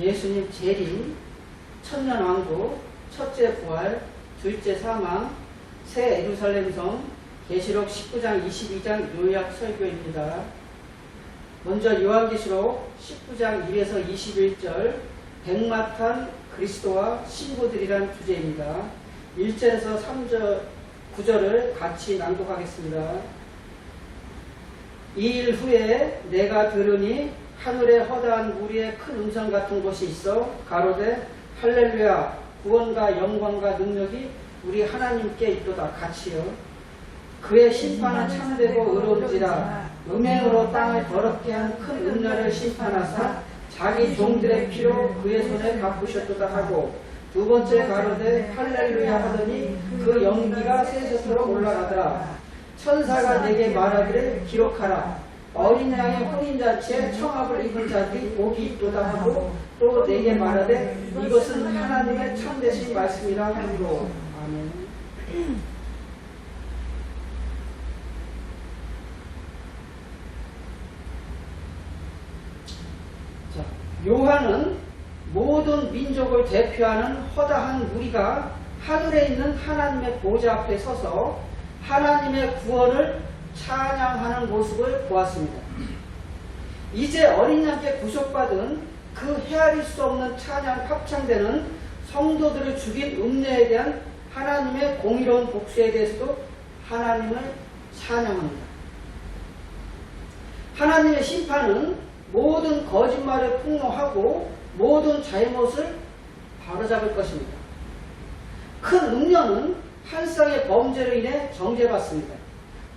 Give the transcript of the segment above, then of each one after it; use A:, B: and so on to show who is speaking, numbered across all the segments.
A: 예수님 재림, 천년왕국, 첫째 부활, 둘째 사망, 새 예루살렘 성, 계시록 19장 22장 요약 설교입니다. 먼저 요한계시록 19장 1에서 21절 백마탄 그리스도와 신부들이란 주제입니다. 1절에서 3절 9절을 같이 낭독하겠습니다. 이 일 후에 내가 들으니 하늘에 허다한 무리의 큰 음성 같은 곳이 있어 가로되 할렐루야 구원과 영광과 능력이 우리 하나님께 있도다 같이요. 그의 심판은 참되고 의로운지라 음행으로 땅을 더럽게 한 큰 음녀를 심판하사 자기 종들의 피로 그의 손에 갚으셨도다 하고 두 번째 가로되 할렐루야 하더니 그 연기가 셋에서로 올라가더라. 천사가 내게 말하기를 기록하라. 어린 양의 혼인잔치에 청합을 입은 자들이 복이 있도다 하고 또 내게 말하되 이것은 하나님의 참되신 말씀이라 하므로. 아멘. 자, 요한은 모든 민족을 대표하는 허다한 무리가 하늘에 있는 하나님의 보좌 앞에 서서 하나님의 구원을 찬양하는 모습을 보았습니다. 이제 어린 양께 구속받은 그 헤아릴 수 없는 찬양 합창되는 성도들을 죽인 음녀에 대한 하나님의 공의로운 복수에 대해서도 하나님을 찬양합니다. 하나님의 심판은 모든 거짓말을 폭로하고 모든 잘못을 바로잡을 것입니다. 큰 음녀는 한 쌍의 범죄로 인해 정죄받습니다.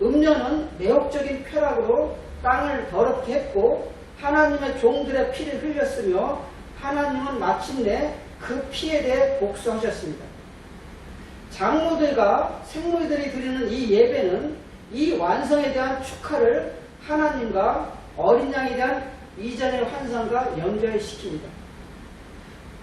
A: 음녀는 매혹적인 쾌락으로 땅을 더럽게 했고 하나님의 종들의 피를 흘렸으며 하나님은 마침내 그 피에 대해 복수하셨습니다. 장로들과 생물들이 드리는 이 예배는 이 완성에 대한 축하를 하나님과 어린 양에 대한 이전의 환상과 연결시킵니다.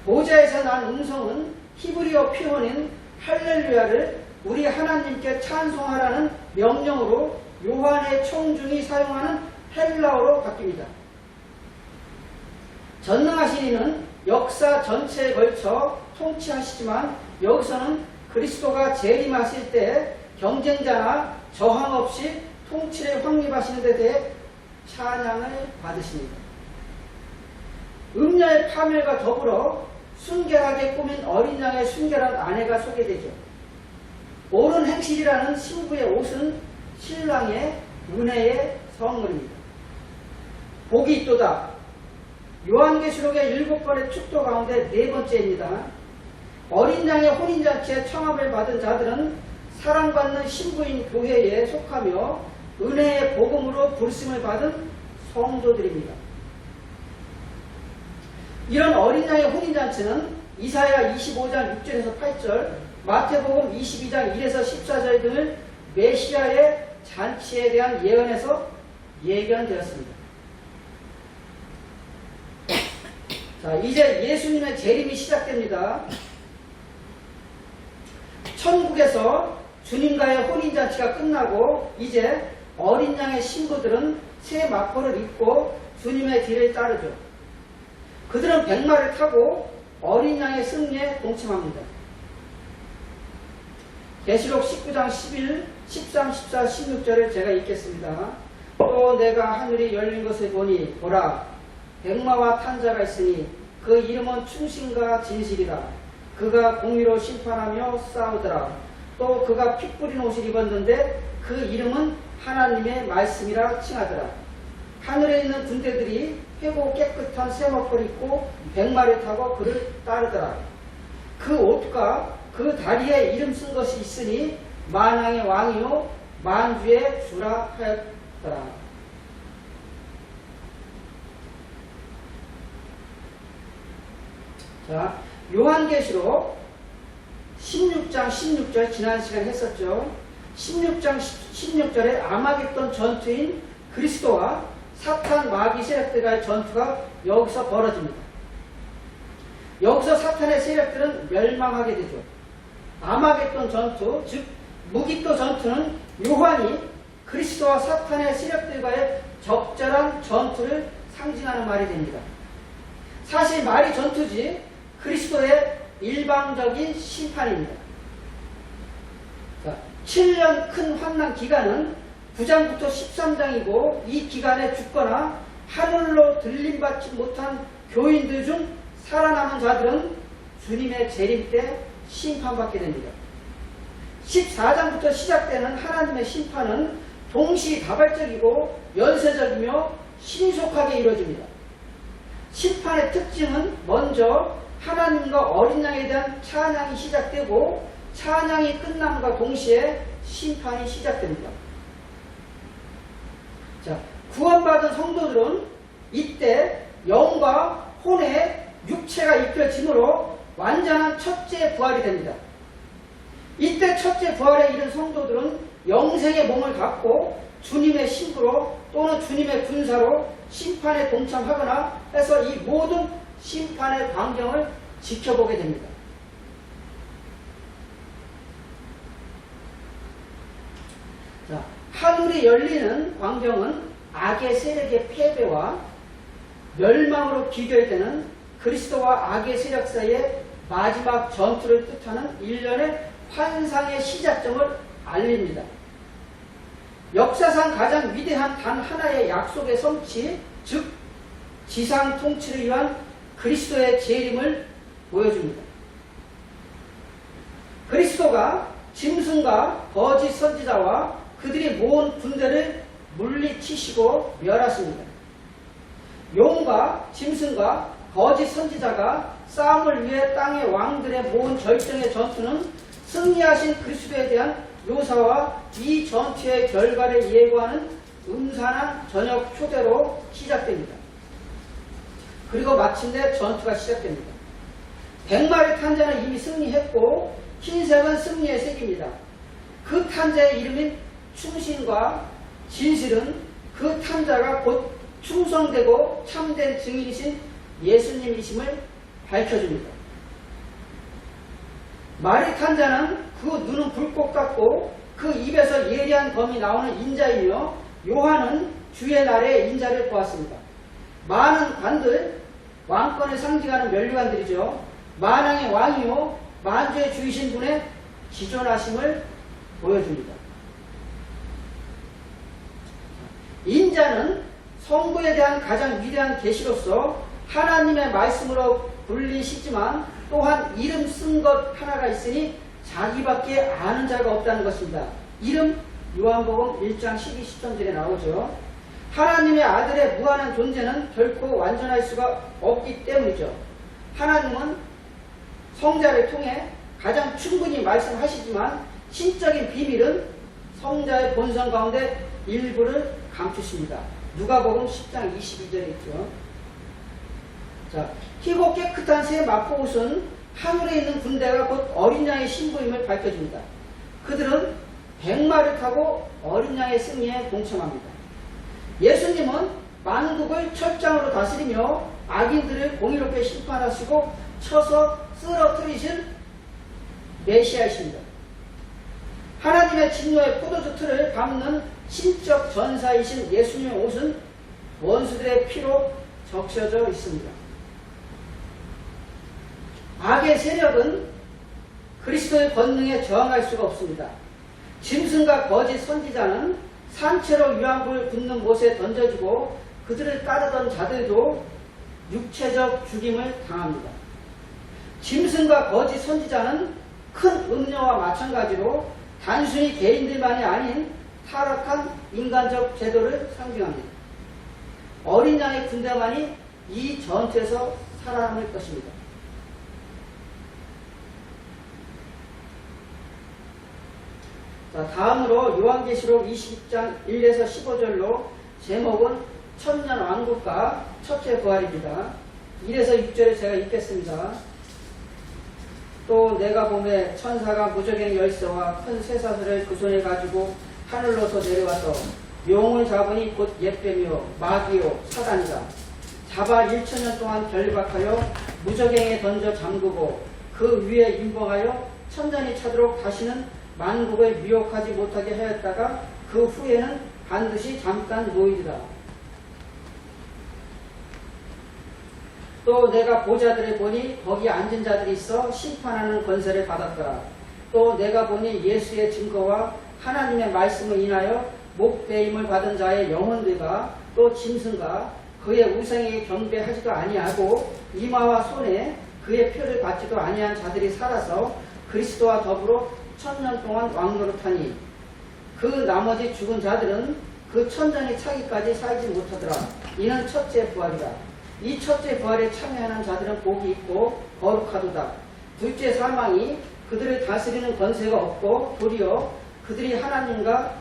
A: 보좌에서 난 음성은 히브리어 표현인 할렐루야를 우리 하나님께 찬송하라는 명령으로 요한의 청중이 사용하는 헬라어로 바뀝니다. 전능하신 이는 역사 전체에 걸쳐 통치하시지만 여기서는 그리스도가 재림하실 때 경쟁자나 저항 없이 통치를 확립하시는 데 대해 찬양을 받으십니다. 음녀의 파멸과 더불어 순결하게 꾸민 어린 양의 순결한 아내가 소개되죠. 옳은 행실이라는 신부의 옷은 신랑의 은혜의 선물입니다. 복이 있도다. 요한계시록의 7번의 축도 가운데 4번째입니다. 어린 양의 혼인잔치에 청합을 받은 자들은 사랑받는 신부인 교회에 속하며 은혜의 복음으로 부르심을 받은 성도들입니다. 이런 어린 양의 혼인잔치는 이사야 25장 6절에서 8절, 마태복음 22장 1에서 14절 등을 메시아의 잔치에 대한 예언에서 예견되었습니다. 자, 이제 예수님의 재림이 시작됩니다. 천국에서 주님과의 혼인잔치가 끝나고 이제 어린 양의 신부들은 새 마포를 입고 주님의 뒤를 따르죠. 그들은 백마를 타고 어린 양의 승리에 동참합니다. 계시록 19장 11, 13, 14, 16절을 제가 읽겠습니다. 또 내가 하늘이 열린 것을 보니 보라 백마와 탄 자가 있으니 그 이름은 충신과 진실이라. 그가 공의로 심판하며 싸우더라. 또 그가 피 뿌린 옷을 입었는데 그 이름은 하나님의 말씀이라 칭하더라. 하늘에 있는 군대들이 회고 깨끗한 쇠마포를 입고 백마를 타고 그를 따르더라. 그 옷과 그 다리에 이름 쓴 것이 있으니 만왕의 왕이요 만주의 주라 하였더라. 자, 요한계시록 16장 16절 지난 시간에 했었죠. 16장 16절에 아마겟돈 전투인 그리스도와 사탄 마귀 세력들과의 전투가 여기서 벌어집니다. 여기서 사탄의 세력들은 멸망하게 되죠. 아마겟돈 전투, 즉 무기토 전투는 요한이 그리스도와 사탄의 세력들과의 적절한 전투를 상징하는 말이 됩니다. 사실 말이 전투지 그리스도의 일방적인 심판입니다. 자, 7년 큰 환난 기간은 9장부터 13장이고 이 기간에 죽거나 하늘로 들림받지 못한 교인들 중 살아남은 자들은 주님의 재림 때 심판받게 됩니다. 14장부터 시작되는 하나님의 심판은 동시다발적이고 연쇄적이며 신속하게 이루어집니다. 심판의 특징은 먼저 하나님과 어린 양에 대한 찬양이 시작되고 찬양이 끝남과 동시에 심판이 시작됩니다. 자, 구원받은 성도들은 이때 영과 혼의 육체가 입혀짐으로 완전한 첫째 부활이 됩니다. 이때 첫째 부활에 이른 성도들은 영생의 몸을 갖고 주님의 신부로 또는 주님의 군사로 심판에 동참하거나 해서 이 모든 심판의 광경을 지켜보게 됩니다. 자, 하늘이 열리는 광경은 악의 세력의 패배와 멸망으로 비교되는 그리스도와 악의 세력 사이의 마지막 전투를 뜻하는 일련의 환상의 시작점을 알립니다. 역사상 가장 위대한 단 하나의 약속의 성취, 즉 지상 통치를 위한 그리스도의 재림을 보여줍니다. 그리스도가 짐승과 거짓 선지자와 그들이 모은 군대를 물리치시고 멸하십니다. 용과 짐승과 거짓 선지자가 싸움을 위해 땅의 왕들의 모은 절정의 전투는 승리하신 그리스도에 대한 묘사와 이 전투의 결과를 예고하는 음산한 저녁 표대로 시작됩니다. 그리고 마침내 전투가 시작됩니다. 100마리 탄자는 이미 승리했고 흰색은 승리의 색입니다. 그 탄자의 이름인 충신과 진실은 그 탄자가 곧 충성되고 참된 증인이신 예수님이심을 밝혀줍니다. 말이 탄자는 그 눈은 불꽃 같고 그 입에서 예리한 검이 나오는 인자이며 요한은 주의 날에 인자를 보았습니다. 많은 관들, 왕권을 상징하는 면류관들이죠. 만왕의 왕이요 만주의 주이신 분의 기존하심을 보여줍니다. 인자는 성부에 대한 가장 위대한 계시로서 하나님의 말씀으로 불리시지만 또한 이름 쓴 것 하나가 있으니 자기밖에 아는 자가 없다는 것입니다. 이름 요한복음 1장 12, 13절에 나오죠. 하나님의 아들의 무한한 존재는 결코 완전할 수가 없기 때문이죠. 하나님은 성자를 통해 가장 충분히 말씀하시지만 신적인 비밀은 성자의 본성 가운데 일부를 감추십니다. 누가복음 10장 22절에 있죠. 자, 희고 깨끗한 새 마포옷은 하늘에 있는 군대가 곧 어린 양의 신부임을 밝혀줍니다. 그들은 100마를 타고 어린 양의 승리에 동참합니다. 예수님은 만국을 철장으로 다스리며 악인들을 공의롭게 심판하시고 쳐서 쓰러뜨리신 메시아이십니다. 하나님의 진노의 포도주 틀을 밟는 신적 전사이신 예수님의 옷은 원수들의 피로 적셔져 있습니다. 악의 세력은 그리스도의 권능에 저항할 수가 없습니다. 짐승과 거짓 선지자는 산채로 유황불 붓는 못에 던져지고 그들을 따르던 자들도 육체적 죽임을 당합니다. 짐승과 거짓 선지자는 큰 음녀와 마찬가지로 단순히 개인들만이 아닌 타락한 인간적 제도를 상징합니다. 어린 양의 군대만이 이 전투에서 살아남을 것입니다. 자, 다음으로 요한계시록 20장 1에서 15절로 제목은 천년왕국과 첫째 부활입니다. 1에서 6절에 제가 읽겠습니다. 또 내가 보매 천사가 무저갱 열쇠와 큰 쇠사슬을 그 손에 가지고 하늘로서 내려와서 용을 잡으니 곧 옛뱀이요 마귀요 사단이다. 잡아 1000년 동안 결박하여 무저갱에 던져 잠그고 그 위에 임봉하여 천년이 차도록 다시는 만국을 미혹하지 못하게 하였다가 그 후에는 반드시 잠깐 노이리라. 또 내가 보자들에 보니 거기 앉은 자들이 있어 심판하는 권세를 받았더라. 또 내가 보니 예수의 증거와 하나님의 말씀을 인하여 목배임을 받은 자의 영혼들과 또 짐승과 그의 우상에게 경배하지도 아니하고 이마와 손에 그의 표를 받지도 아니한 자들이 살아서 그리스도와 더불어 1000년 동안 왕노릇하니 그 나머지 죽은 자들은 그 천년이 차기까지 살지 못하더라. 이는 첫째 부활이라. 이 첫째 부활에 참여하는 자들은 복이 있고 거룩하도다. 둘째 사망이 그들을 다스리는 권세가 없고 도리어 그들이 하나님과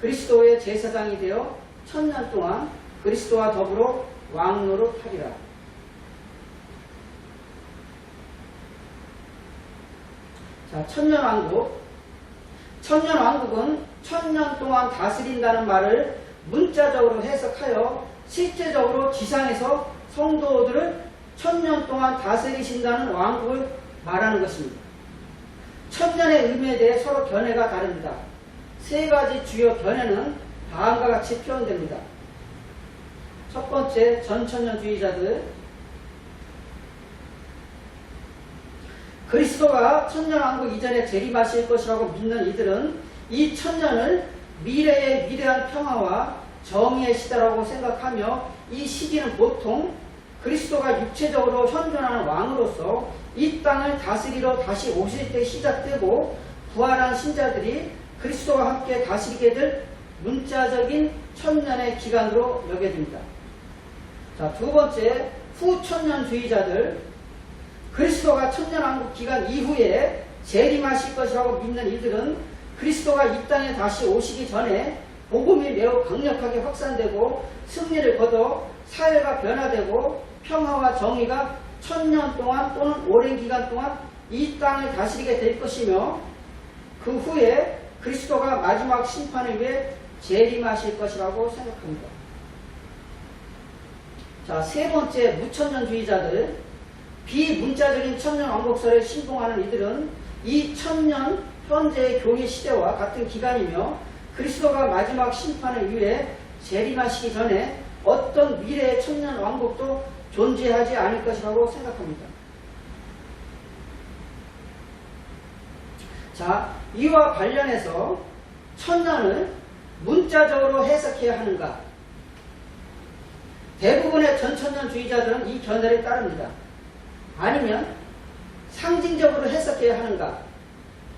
A: 그리스도의 제사장이 되어 1000년 동안 그리스도와 더불어 왕노릇하리라. 자, 천년왕국. 천년왕국은 1000년 동안 다스린다는 말을 문자적으로 해석하여 실제적으로 지상에서 성도들을 1000년 동안 다스리신다는 왕국을 말하는 것입니다. 천년의 의미에 대해 서로 견해가 다릅니다. 세 가지 주요 견해는 다음과 같이 표현됩니다. 첫 번째, 전천년주의자들. 그리스도가 천년왕국 이전에 재림하실 것이라고 믿는 이들은 이 천년을 미래의 위대한 평화와 정의의 시대라고 생각하며 이 시기는 보통 그리스도가 육체적으로 현존하는 왕으로서 이 땅을 다스리러 다시 오실 때 시작되고 부활한 신자들이 그리스도와 함께 다스리게 될 문자적인 천년의 기간으로 여겨집니다. 자, 두 번째, 후천년주의자들. 그리스도가 천년왕국 기간 이후에 재림하실 것이라고 믿는 이들은 그리스도가 이 땅에 다시 오시기 전에 복음이 매우 강력하게 확산되고 승리를 거둬 사회가 변화되고 평화와 정의가 1000년 동안 또는 오랜 기간 동안 이 땅을 다스리게 될 것이며 그 후에 그리스도가 마지막 심판을 위해 재림하실 것이라고 생각합니다. 자, 세 번째, 무천년주의자들. 비문자적인 천년왕국설을 신봉하는 이들은 이 천년 현재의 교회 시대와 같은 기간이며 그리스도가 마지막 심판을 위해 재림하시기 전에 어떤 미래의 천년왕국도 존재하지 않을 것이라고 생각합니다. 자, 이와 관련해서 천년을 문자적으로 해석해야 하는가? 대부분의 전천년주의자들은 이 견해를 따릅니다. 아니면 상징적으로 해석해야 하는가?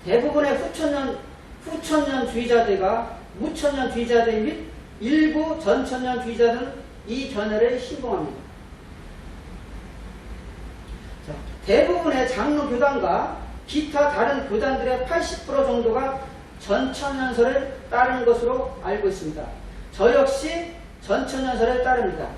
A: 대부분의 후천년주의자들과 무천년주의자들 및 일부 전천년주의자들은 이 견해를 신봉합니다. 자, 대부분의 장로교단과 기타 다른 교단들의 80% 정도가 전천년설을 따르는 것으로 알고 있습니다. 저 역시 전천년설을 따릅니다.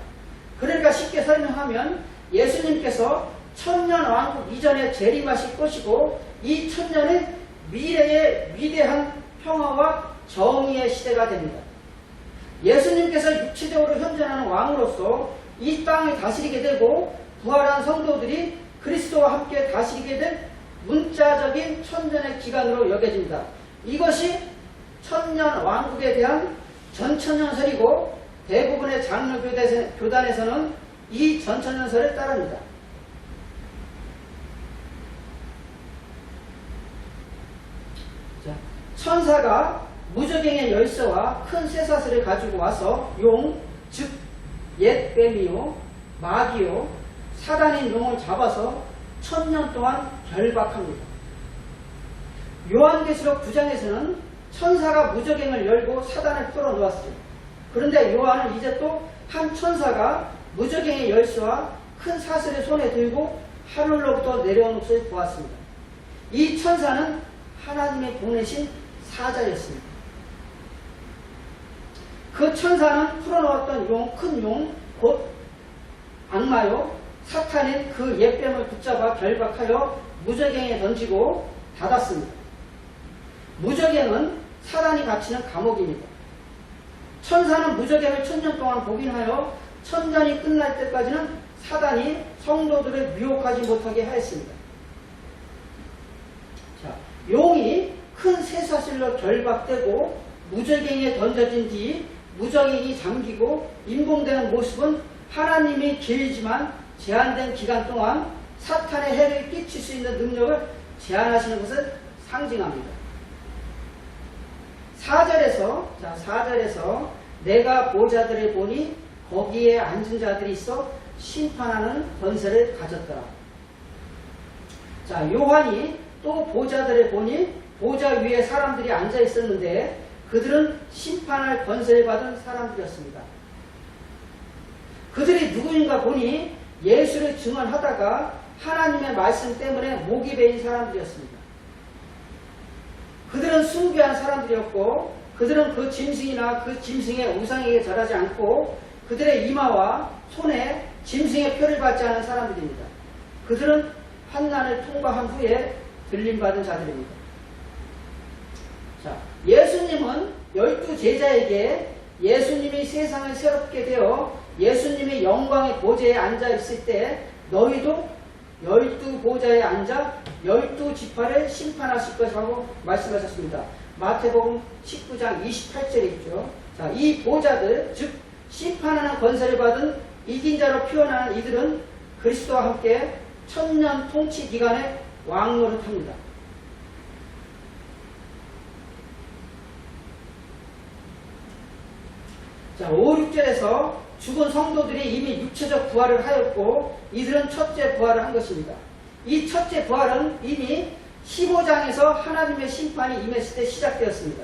A: 그러니까 쉽게 설명하면 예수님께서 천년왕국 이전에 재림하실 것이고 이 천년은 미래의 위대한 평화와 정의의 시대가 됩니다. 예수님께서 육체적으로 현존하는 왕으로서 이 땅을 다스리게 되고 부활한 성도들이 그리스도와 함께 다스리게 된 문자적인 천년의 기간으로 여겨집니다. 이것이 천년왕국에 대한 전천년설이고 대부분의 장로교단에서는 이 전천년설을 따릅니다. 자, 천사가 무저갱의 열쇠와 큰 쇠사슬을 가지고 와서 용, 즉 옛 뱀이요 마귀요 사단인 용을 잡아서 1000년 동안 결박합니다. 요한계시록 9장에서는 천사가 무저갱을 열고 사단을 풀어놓았어요. 그런데 요한은 이제 또 한 천사가 무저갱의 열쇠와 큰 사슬을 손에 들고 하늘로부터 내려오는 것을 보았습니다. 이 천사는 하나님의 보내신 사자였습니다. 그 천사는 풀어놓았던 용, 큰 용, 곧 악마요, 사탄인 그 옛뱀을 붙잡아 결박하여 무저갱에 던지고 닫았습니다. 무저갱은 사단이 갇히는 감옥입니다. 천사는 무저갱을 1000년 동안 복인하여 천년이 끝날 때까지는 사단이 성도들을 미혹하지 못하게 하였습니다. 자, 용이 큰 쇠사슬로 결박되고 무저갱에 던져진 뒤 무저갱이 잠기고 임봉되는 모습은 하나님이 길지만 제한된 기간 동안 사탄의 해를 끼칠 수 있는 능력을 제한하시는 것을 상징합니다. 4절에서 내가 보자들을 보니 거기에 앉은 자들이 있어 심판하는 권세를 가졌더라. 자, 요한이 또 보자들을 보니 보좌 위에 사람들이 앉아 있었는데 그들은 심판할 권세를 받은 사람들이었습니다. 그들이 누구인가 보니 예수를 증언하다가 하나님의 말씀 때문에 목이 베인 사람들이었습니다. 그들은 숭배한 사람들이었고 그들은 그 짐승이나 그 짐승의 우상에게 절하지 않고 그들의 이마와 손에 짐승의 표를 받지 않은 사람들입니다. 그들은 환난을 통과한 후에 들림받은 자들입니다. 자, 예수님은 12제자에게 예수님이 세상을 새롭게 되어 예수님이 영광의 보좌에 앉아 있을 때 너희도 12보좌에 앉아 12지파를 심판하실 것이라고 말씀하셨습니다. 마태복음 19장 28절에 있죠. 자, 이 보좌들, 즉 심판하는 권세를 받은 이긴 자로 표현하는 이들은 그리스도와 함께 천년 통치 기간에 왕노릇합니다. 자, 5, 6절에서 죽은 성도들이 이미 육체적 부활을 하였고 이들은 첫째 부활을 한 것입니다. 이 첫째 부활은 이미 15장에서 하나님의 심판이 임했을 때 시작되었습니다.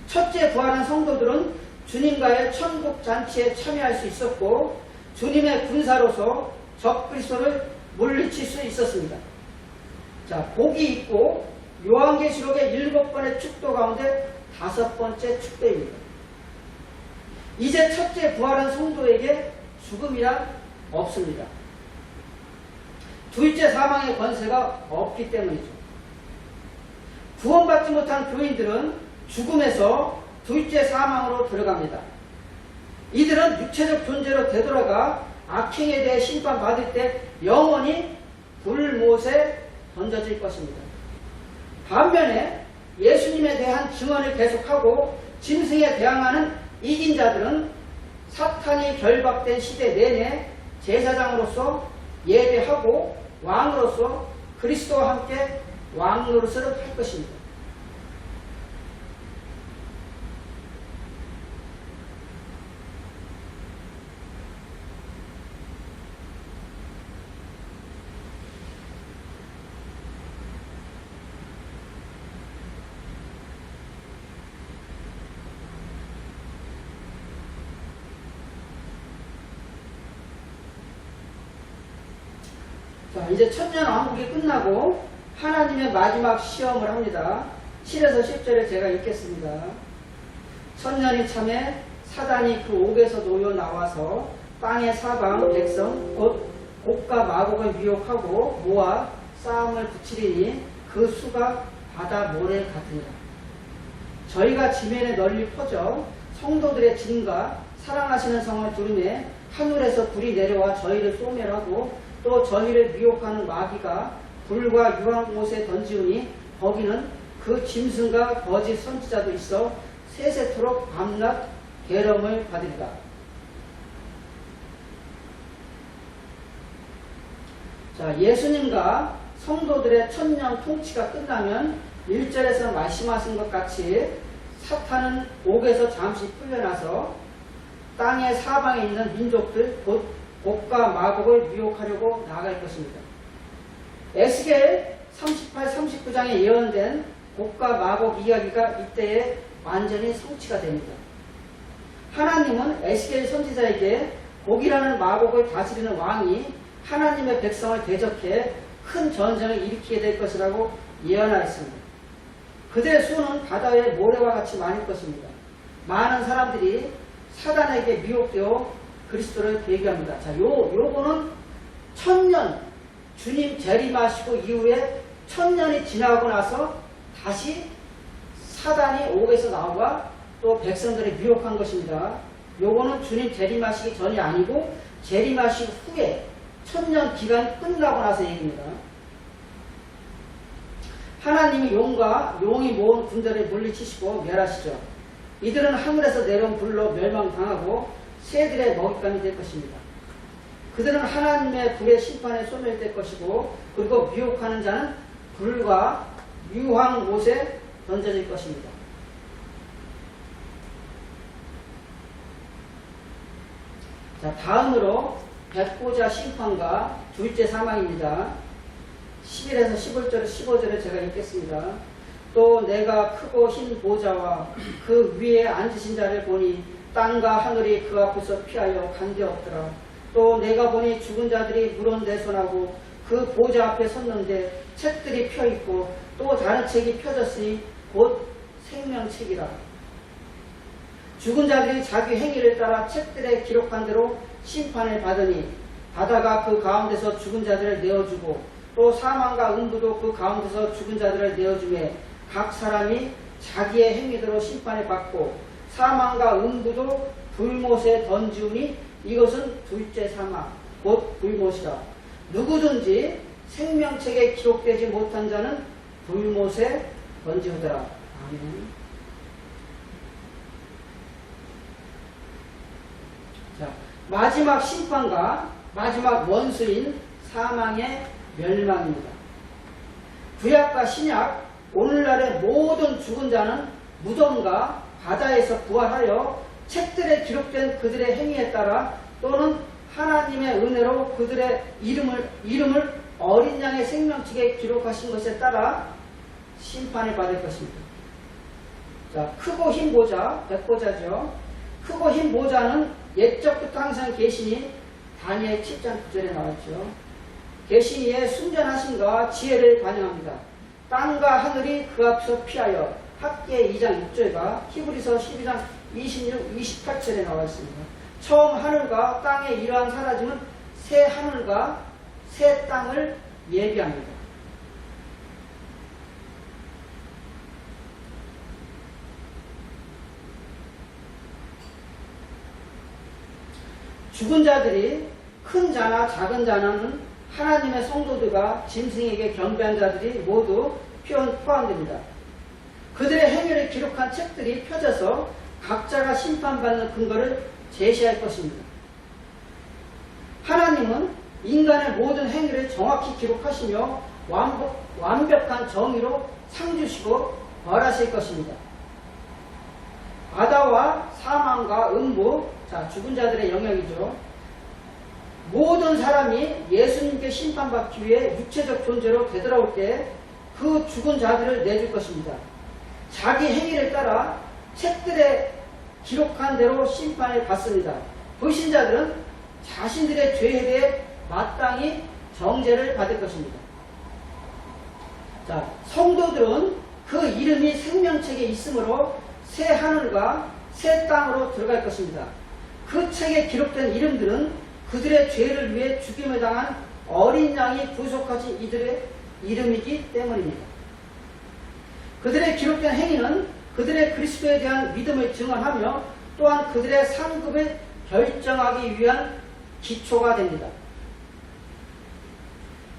A: 첫째 부활한 성도들은 주님과의 천국 잔치에 참여할 수 있었고 주님의 군사로서 적그리스도를 물리칠 수 있었습니다. 자, 복이 있고 요한계시록의 7번의 축도 가운데 5번째 축도입니다. 이제 첫째 부활한 성도에게 죽음이란 없습니다. 둘째 사망의 권세가 없기 때문이죠. 구원받지 못한 교인들은 죽음에서 둘째 사망으로 들어갑니다. 이들은 육체적 존재로 되돌아가 악행에 대해 심판받을 때 영원히 불못에 던져질 것입니다. 반면에 예수님에 대한 증언을 계속하고 짐승에 대항하는 이긴 자들은 사탄이 결박된 시대 내내 제사장으로서 예배하고 왕으로서 그리스도와 함께 왕노릇을 할 것입니다. 자, 이제 천년왕국이 끝나고 하나님의 마지막 시험을 합니다. 7에서 10절에 제가 읽겠습니다. 천년이 참에 사단이 그 옥에서 놓여 나와서 땅의 사방 백성 곧 곡과 마곡을 미혹하고 모아 싸움을 붙이리니 그 수가 바다 모래 같으니라. 저희가 지면에 널리 퍼져 성도들의 진과 사랑하시는 성을 두르매 하늘에서 불이 내려와 저희를 소멸하고 또 저희를 미혹하는 마귀가 불과 유황 못에 던지우니 거기는 그 짐승과 거짓 선지자도 있어 세세토록 밤낮 괴로움을 받으리라. 자, 예수님과 성도들의 천년 통치가 끝나면 1절에서 말씀하신 것 같이 사탄은 옥에서 잠시 풀려나서 땅의 사방에 있는 민족들 곧 곡과 마곡을 미혹하려고 나아갈 것입니다. 에스겔 38, 39장에 예언된 곡과 마곡 이야기가 이때에 완전히 성취가 됩니다. 하나님은 에스겔 선지자에게 곡이라는 마곡을 다스리는 왕이 하나님의 백성을 대적해 큰 전쟁을 일으키게 될 것이라고 예언하였습니다. 그들의 수는 바다의 모래와 같이 많을 것입니다. 많은 사람들이 사단에게 미혹되어 그리스도를 배교합니다. 자, 요거는 천년 주님 재림하시고 이후에 천년이 지나고 나서 다시 사단이 옥에서 나와 또 백성들을 미혹한 것입니다. 요거는 주님 재림하시기 전이 아니고 재림하시기 후에 천년 기간이 끝나고 나서 얘기입니다. 하나님이 용과 용이 모은 군대를 물리치시고 멸하시죠. 이들은 하늘에서 내려온 불로 멸망당하고 새들의 먹잇감이 될 것입니다. 그들은 하나님의 불의 심판에 소멸될 것이고 그리고 미혹하는 자는 불과 유황 못에 던져질 것입니다. 자, 다음으로 백보자 심판과 둘째 사망입니다. 11에서 15절에 제가 읽겠습니다. 또 내가 크고 흰 보좌와 그 위에 앉으신 자를 보니 땅과 하늘이 그 앞에서 피하여 간되었더라. 또 내가 보니 죽은 자들이 물어내손하고 그 보좌 앞에 섰는데 책들이 펴있고 또 다른 책이 펴졌으니 곧 생명책이라. 죽은 자들이 자기 행위를 따라 책들에 기록한 대로 심판을 받으니 바다가 그 가운데서 죽은 자들을 내어주고 또 사망과 음부도 그 가운데서 죽은 자들을 내어주매 각 사람이 자기의 행위대로 심판을 받고 사망과 음부도 불못에 던지우니 이것은 둘째 사망 곧 불못이라. 누구든지 생명책에 기록되지 못한 자는 불못에 던지우더라. 아멘. 자, 마지막 심판과 마지막 원수인 사망의 멸망입니다. 구약과 신약 오늘날의 모든 죽은 자는 무덤과 바다에서 부활하여 책들에 기록된 그들의 행위에 따라 또는 하나님의 은혜로 그들의 이름을 어린 양의 생명책에 기록하신 것에 따라 심판을 받을 것입니다. 자, 크고 흰 보좌, 백보좌죠. 크고 흰 보좌는 옛적부터 항상 계시니 다니엘 7장 9절에 나왔죠. 계시니의 순전하심과 지혜를 반영합니다. 땅과 하늘이 그 앞에서 피하여 학기의 2장 6절과 히브리서 12장 26, 28절에 나와 있습니다. 처음 하늘과 땅의 이러한 사라짐은 새 하늘과 새 땅을 예비합니다. 죽은 자들이 큰 자나 작은 자는 하나님의 성도들과 짐승에게 경배한 자들이 모두 포함됩니다. 그들의 행위를 기록한 책들이 펴져서 각자가 심판받는 근거를 제시할 것입니다. 하나님은 인간의 모든 행위를 정확히 기록하시며 완벽한 정의로 상 주시고 벌하실 것입니다. 바다와 사망과 음부, 자, 죽은 자들의 영역이죠. 모든 사람이 예수님께 심판받기 위해 육체적 존재로 되돌아올 때 그 죽은 자들을 내줄 것입니다. 자기 행위를 따라 책들에 기록한 대로 심판을 받습니다. 불신자들은 자신들의 죄에 대해 마땅히 정죄를 받을 것입니다. 자, 성도들은 그 이름이 생명책에 있으므로 새 하늘과 새 땅으로 들어갈 것입니다. 그 책에 기록된 이름들은 그들의 죄를 위해 죽임을 당한 어린 양이 구속하신 이들의 이름이기 때문입니다. 그들의 기록된 행위는 그들의 그리스도에 대한 믿음을 증언하며 또한 그들의 상급을 결정하기 위한 기초가 됩니다.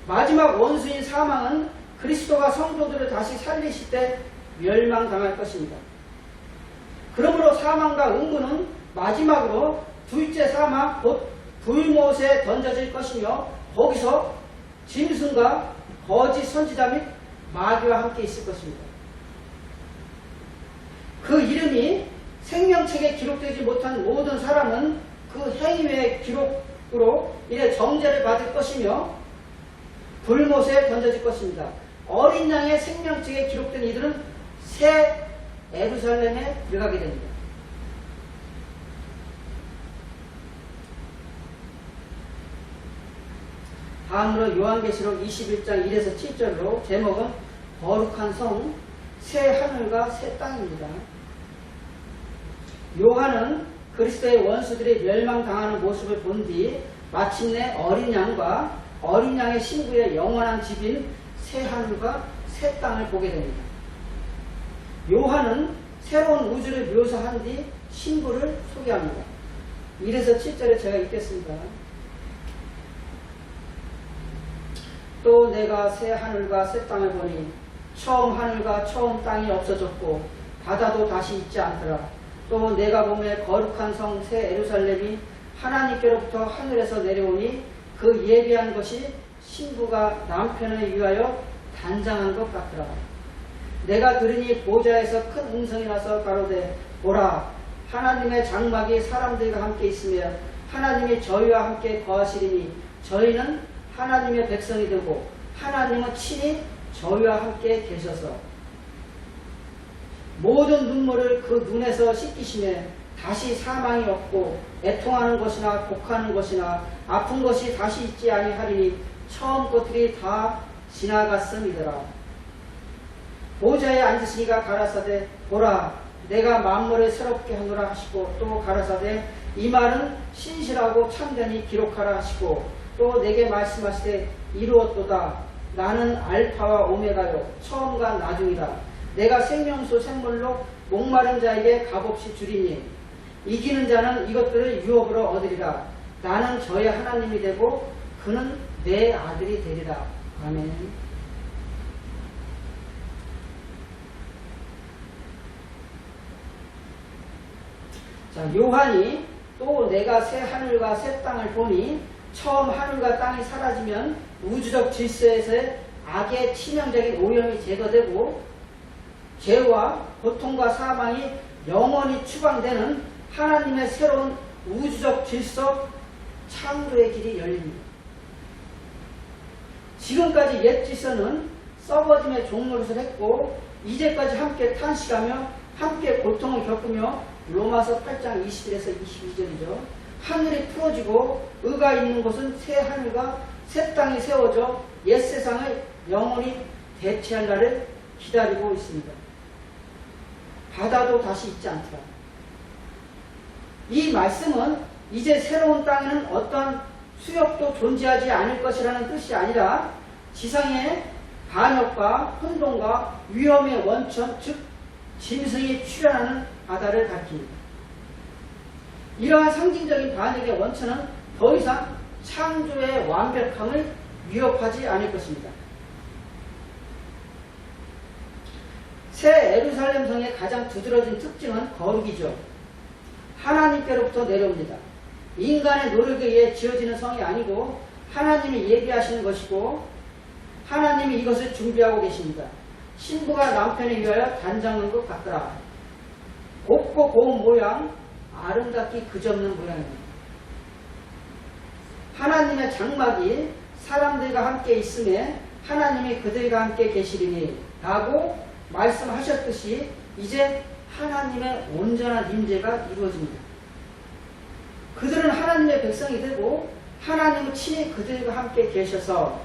A: 마지막 원수인 사망은 그리스도가 성도들을 다시 살리실 때 멸망당할 것입니다. 그러므로 사망과 음부는 마지막으로 둘째 사망 곧 불못에 던져질 것이며 거기서 짐승과 거짓 선지자 및 마귀와 함께 있을 것입니다. 그 이름이 생명책에 기록되지 못한 모든 사람은 그 행위의 기록으로 인해 정죄를 받을 것이며 불못에 던져질 것입니다. 어린 양의 생명책에 기록된 이들은 새 예루살렘에 들어가게 됩니다. 다음으로 요한계시록 21장 1에서 7절로 제목은 거룩한 성, 새 하늘과 새 땅입니다. 요한은 그리스도의 원수들이 멸망당하는 모습을 본 뒤 마침내 어린 양과 어린 양의 신부의 영원한 집인 새 하늘과 새 땅을 보게 됩니다. 요한은 새로운 우주를 묘사한 뒤 신부를 소개합니다. 1에서 7절에 제가 읽겠습니다. 또 내가 새 하늘과 새 땅을 보니 처음 하늘과 처음 땅이 없어졌고 바다도 다시 있지 않더라. 또 내가 보매 거룩한 성 새 예루살렘이 하나님께로부터 하늘에서 내려오니 그 예비한 것이 신부가 남편을 위하여 단장한 것 같더라. 내가 들으니 보좌에서 큰 음성이 나서 가로되 보라 하나님의 장막이 사람들과 함께 있으며 하나님이 저희와 함께 거하시리니 저희는 하나님의 백성이 되고 하나님은 친히 저희와 함께 계셔서 모든 눈물을 그 눈에서 씻기시며 다시 사망이 없고 애통하는 것이나 곡하는 것이나 아픈 것이 다시 있지 아니하리니 처음 것들이 다 지나갔음이더라. 보좌에 앉으시니가 가라사대 보라 내가 만물을 새롭게 하노라 하시고 또 가라사대 이 말은 신실하고 참되니 기록하라 하시고 또 내게 말씀하시되 이루었도다. 나는 알파와 오메가요 처음과 나중이다. 내가 생명수 샘물로 목마른 자에게 값없이 주리니 이기는 자는 이것들을 유업으로 얻으리라. 나는 저의 하나님이 되고 그는 내 아들이 되리라. 아멘. 자, 요한이 또 내가 새 하늘과 새 땅을 보니 처음 하늘과 땅이 사라지면 우주적 질서에서의 악의 치명적인 오염이 제거되고 죄와 고통과 사망이 영원히 추방되는 하나님의 새로운 우주적 질서 창조의 길이 열립니다. 지금까지 옛 질서는 썩어짐의 종노릇을 했고 이제까지 함께 탄식하며 함께 고통을 겪으며 로마서 8장 21에서 22절이죠. 하늘이 풀어지고 의가 있는 곳은 새 하늘과 새 땅이 세워져 옛 세상을 영원히 대체할 날을 기다리고 있습니다. 바다도 다시 있지 않더라. 이 말씀은 이제 새로운 땅에는 어떤 수역도 존재하지 않을 것이라는 뜻이 아니라 지상의 반역과 혼돈과 위험의 원천 즉 짐승이 출현하는 바다를 가리킵니다. 이러한 상징적인 반역의 원천은 더 이상 창조의 완벽함을 위협하지 않을 것입니다. 새 예루살렘 성의 가장 두드러진 특징은 거룩이죠. 하나님께로부터 내려옵니다. 인간의 노력에 의해 지어지는 성이 아니고 하나님이 예비하시는 것이고 하나님이 이것을 준비하고 계십니다. 신부가 남편에 위하여 단장한 것 같더라. 곱고 고운 모양, 아름답기 그지없는 모양입니다. 하나님의 장막이 사람들과 함께 있음에 하나님이 그들과 함께 계시리니 라고 말씀하셨듯이 이제 하나님의 온전한 임재가 이루어집니다. 그들은 하나님의 백성이 되고 하나님은 친히 그들과 함께 계셔서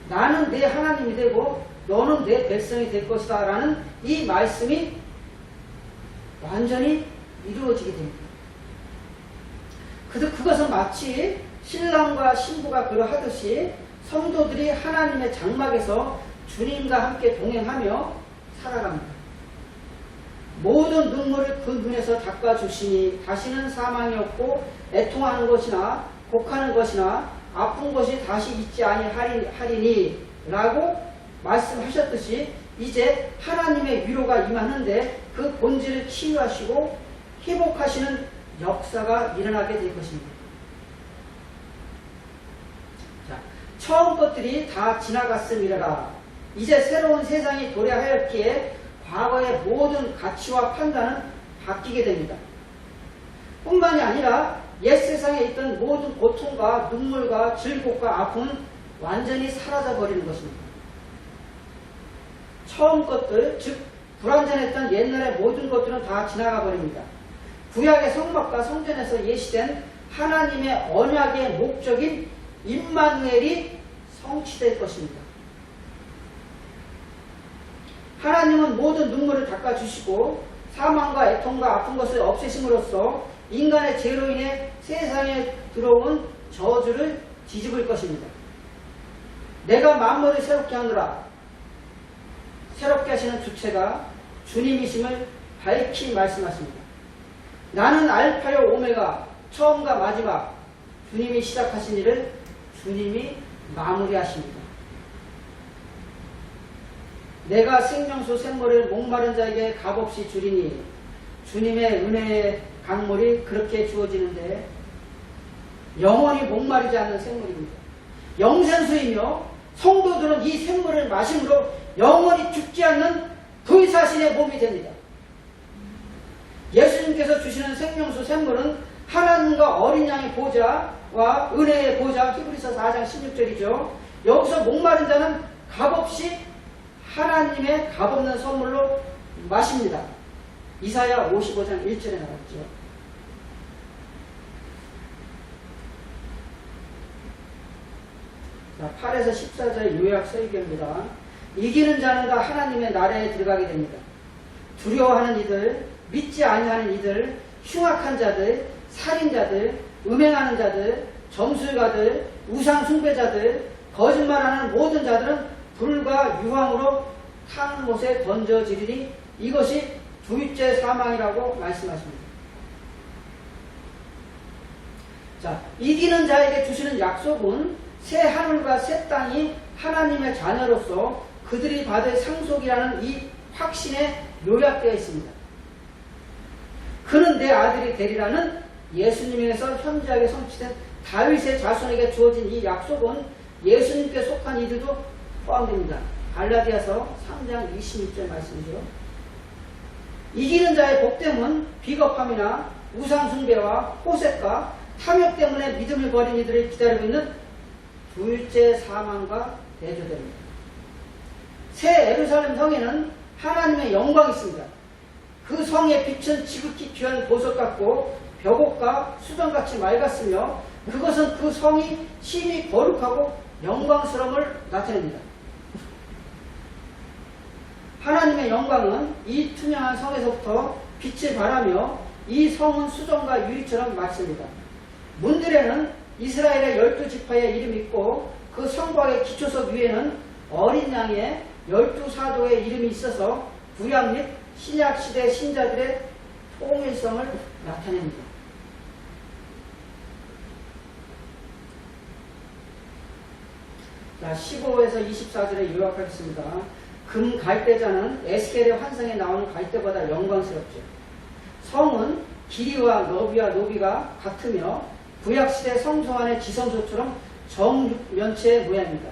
A: 나는 내 하나님이 되고 너는 내 백성이 될 것이다 라는 이 말씀이 완전히 이루어지게 됩니다. 그것은 마치 신랑과 신부가 그러하듯이 성도들이 하나님의 장막에서 주님과 함께 동행하며 살아갑니다. 모든 눈물을 그 눈에서 닦아주시니 다시는 사망이 없고 애통하는 것이나 곡하는 것이나 아픈 것이 다시 있지 아니하리니 라고 말씀하셨듯이 이제 하나님의 위로가 임하는데 그 본질을 치유하시고 회복하시는 역사가 일어나게 될 것입니다. 자, 처음 것들이 다 지나갔음이라. 이제 새로운 세상이 도래하였기에 과거의 모든 가치와 판단은 바뀌게 됩니다. 뿐만이 아니라 옛 세상에 있던 모든 고통과 눈물과 즐겁과 아픔은 완전히 사라져버리는 것입니다. 처음 것들, 즉 불완전했던 옛날의 모든 것들은 다 지나가 버립니다. 구약의 성막과 성전에서 예시된 하나님의 언약의 목적인 임마누엘이 성취될 것입니다. 하나님은 모든 눈물을 닦아주시고 사망과 애통과 아픈 것을 없애심으로써 인간의 죄로 인해 세상에 들어온 저주를 뒤집을 것입니다. 내가 만물을 새롭게 하노라. 새롭게 하시는 주체가 주님이심을 밝히 말씀하십니다. 나는 알파요 오메가 처음과 마지막 주님이 시작하신 일을 주님이 마무리하십니다. 내가 생명수 샘물을 목마른 자에게 값없이 주리니 주님의 은혜의 강물이 그렇게 주어지는데 영원히 목마르지 않는 생물입니다. 영생수이며 성도들은 이 생물을 마심으로 영원히 죽지 않는 불사신의 몸이 됩니다. 예수님께서 주시는 생명수 샘물은 하나님과 어린 양의 보좌와 은혜의 보좌, 히브리서 4장 16절이죠. 여기서 목마른 자는 값없이 하나님의 값없는 선물로 마십니다. 이사야 55장 1절에 나왔죠. 자, 8에서 14절의 요약 설교입니다. 이기는 자는 다 하나님의 나라에 들어가게 됩니다. 두려워하는 이들, 믿지 아니하는 이들, 흉악한 자들, 살인자들, 음행하는 자들, 점술가들, 우상 숭배자들, 거짓말하는 모든 자들은 불과 유황으로 타는 못에 던져지리니 이것이 둘째 사망이라고 말씀하십니다. 자, 이기는 자에게 주시는 약속은 새 하늘과 새 땅이 하나님의 자녀로서 그들이 받을 상속이라는 이 확신에 요약되어 있습니다. 그는 내 아들이 되리라는 예수님에서 현저하게 성취된 다윗의 자손에게 주어진 이 약속은 예수님께 속한 이들도 포함됩니다. 갈라디아서 3장 26절 말씀이죠. 이기는 자의 복됨은 비겁함이나 우상숭배와 호색과 탐욕 때문에 믿음을 버린 이들을 기다리고 있는 둘째 사망과 대조됩니다. 새 예루살렘 성에는 하나님의 영광이 있습니다. 그 성의 빛은 지극히 귀한 보석 같고 벽옥과 수정같이 맑았으며 그것은 그 성이 심히 거룩하고 영광스러움을 나타냅니다. 하나님의 영광은 이 투명한 성에서부터 빛을 발하며 이 성은 수정과 유리처럼 맑습니다. 문들에는 이스라엘의 12지파의 이름이 있고 그 성곽의 기초석 위에는 어린 양의 12사도의 이름이 있어서 구약 및 신약시대 신자들의 통일성을 나타냅니다. 자, 15에서 24절에 요약하겠습니다. 금 갈대자는 에스겔의 환상에 나오는 갈대보다 영광스럽죠. 성은 길이와 너비와 노비가 같으며 구약시대 성소 안의 지성소처럼 정육면체의 모양입니다.